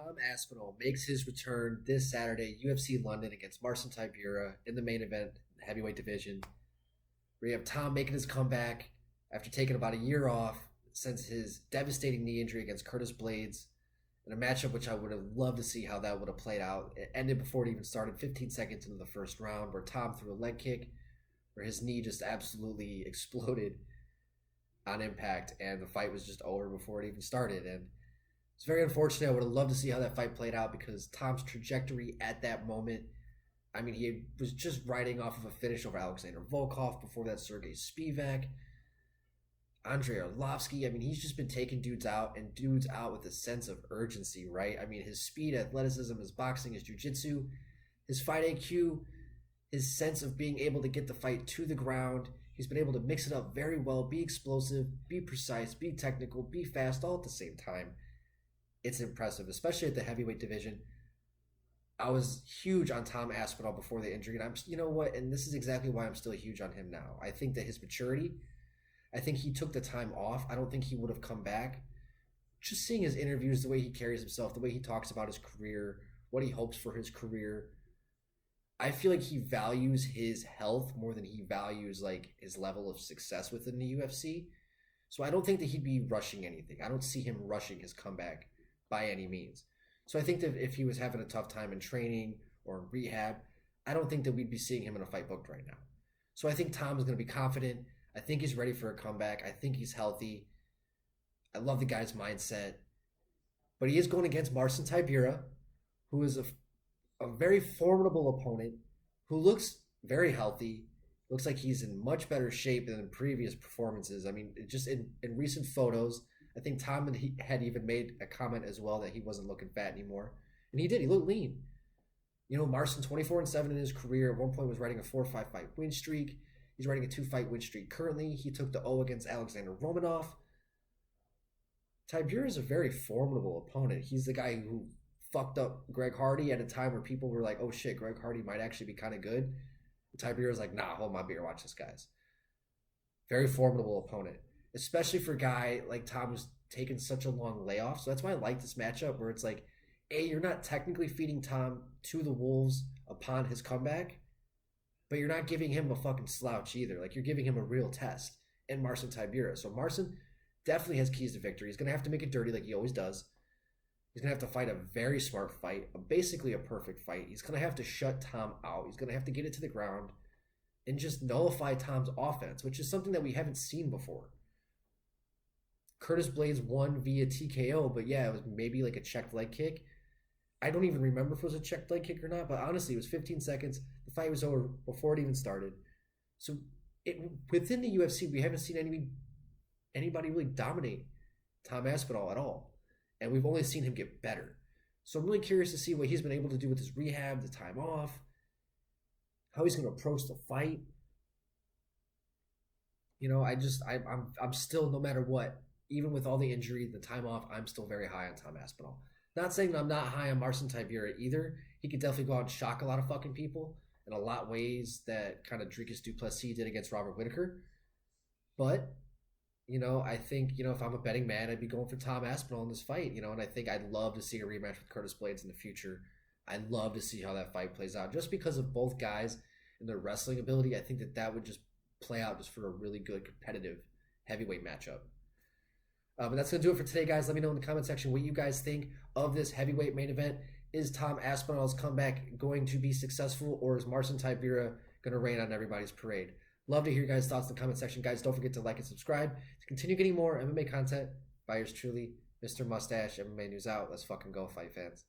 Tom Aspinall makes his return this Saturday, UFC London against Marcin Tybura in the main event, the heavyweight division. Where you have Tom making his comeback after taking about a year off since his devastating knee injury against Curtis Blades in a matchup which I would have loved to see how that would have played out. It ended before it even started, 15 seconds into the first round, where Tom threw a leg kick, where his knee just absolutely exploded on impact, and the fight was just over before it even started. And it's very unfortunate. I would have loved to see how that fight played out because Tom's trajectory at that moment, I mean, he was just riding off of a finish over Alexander Volkov, before that Sergey Spivak, Andrei Arlovsky. I mean, he's just been taking dudes out, and dudes out with a sense of urgency, right? I mean, his speed, athleticism, his boxing, his jiu-jitsu, his fight IQ, his sense of being able to get the fight to the ground. He's been able to mix it up very well, be explosive, be precise, be technical, be fast, all at the same time. It's impressive, especially at the heavyweight division. I was huge on Tom Aspinall before the injury, and you know what? And this is exactly why I'm still huge on him now. I think that his maturity, I think he took the time off. I don't think he would have come back. Just seeing his interviews, the way he carries himself, the way he talks about his career, what he hopes for his career, I feel like he values his health more than he values like his level of success within the UFC. So I don't think that he'd be rushing anything. I don't see him rushing his comeback by any means. So I think that if he was having a tough time in training or in rehab, I don't think that we'd be seeing him in a fight booked right now. So I think Tom is going to be confident. I think he's ready for a comeback. I think he's healthy. I love the guy's mindset. But he is going against Marcin Tybura, who is a very formidable opponent, who looks very healthy, looks like he's in much better shape than in previous performances. I mean, just in recent photos, I think Tom had even made a comment as well that he wasn't looking fat anymore. And he did. He looked lean. You know, Marcin, 24-7 in his career, at one point was riding a 4-5 fight win streak. He's riding a 2-fight win streak currently. He took the O against Alexander Romanov. Tybura is a very formidable opponent. He's the guy who fucked up Greg Hardy at a time where people were like, oh shit, Greg Hardy might actually be kind of good. Tybura's like, nah, hold my beer, watch this, guys. Very formidable opponent, especially for a guy like Tom who's taken such a long layoff. So that's why I like this matchup, where it's like, A, you're not technically feeding Tom to the wolves upon his comeback, but you're not giving him a fucking slouch either. Like, you're giving him a real test in Marcin Tybura. So Marcin definitely has keys to victory. He's going to have to make it dirty like he always does. He's going to have to fight a very smart fight, basically a perfect fight. He's going to have to shut Tom out. He's going to have to get it to the ground and just nullify Tom's offense, which is something that we haven't seen before. Curtis Blades won via TKO, but yeah, it was maybe like a checked leg kick. I don't even remember if it was a checked leg kick or not, but honestly, it was 15 seconds. The fight was over before it even started. So within the UFC, we haven't seen anybody really dominate Tom Aspinall at all. And we've only seen him get better. So I'm really curious to see what he's been able to do with his rehab, the time off, how he's going to approach the fight. You know, I'm still, no matter what, even with all the injury, the time off, I'm still very high on Tom Aspinall. Not saying that I'm not high on Marcin Tybura either. He could definitely go out and shock a lot of fucking people in a lot of ways that kind of Dricus du Plessis did against Robert Whittaker. But you know, I think, you know, if I'm a betting man, I'd be going for Tom Aspinall in this fight, you know, and I think I'd love to see a rematch with Curtis Blades in the future. I'd love to see how that fight plays out just because of both guys and their wrestling ability. I think that would just play out just for a really good competitive heavyweight matchup. But that's going to do it for today, guys. Let me know in the comment section what you guys think of this heavyweight main event. Is Tom Aspinall's comeback going to be successful, or is Marcin Tybura going to rain on everybody's parade? Love to hear your guys' thoughts in the comment section. Guys, don't forget to like and subscribe to continue getting more MMA content by yours truly, Mr. Mustache. MMA News out. Let's fucking go, fight fans.